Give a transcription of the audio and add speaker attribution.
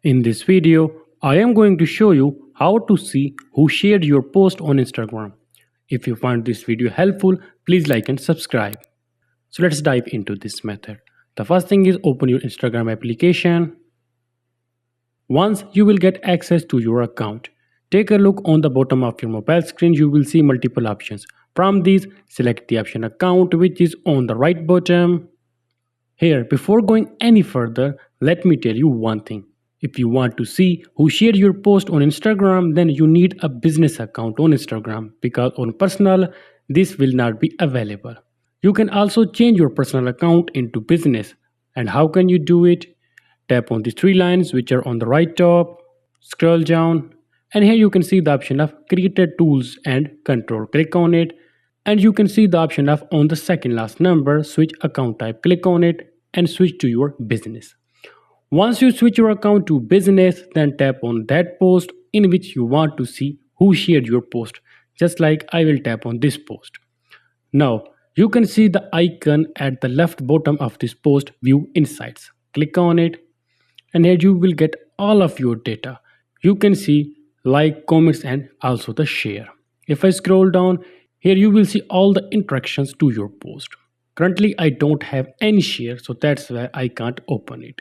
Speaker 1: In this video, I am going to show you how to see who shared your post on Instagram. If you find this video helpful, please like and subscribe. So let's dive into this method. The first thing is open your Instagram application. Once you will get access to your account, take a look on the bottom of your mobile screen. You will see multiple options. From these, select the option account, which is on the right bottom. Here, before going any further, let me tell you one thing. If you want to see who shared your post on Instagram, then you need a business account on Instagram because on personal, this will not be available. You can also change your personal account into business. And how can you do it? Tap on the three lines which are on the right top, scroll down, and here you can see the option of creator tools and control. Click on it, and you can see the option of on the second last number, switch account type. Click on it and switch to your business. Once you switch your account to business, then tap on that post in which you want to see who shared your post. Just like I will tap on this post. Now you can see the icon at the left bottom of this post, view insights. Click on it, and here you will get all of your data. You can see like, comments, and also the share. If I scroll down, here you will see all the interactions to your post. Currently I don't have any share, so that's why I can't open it.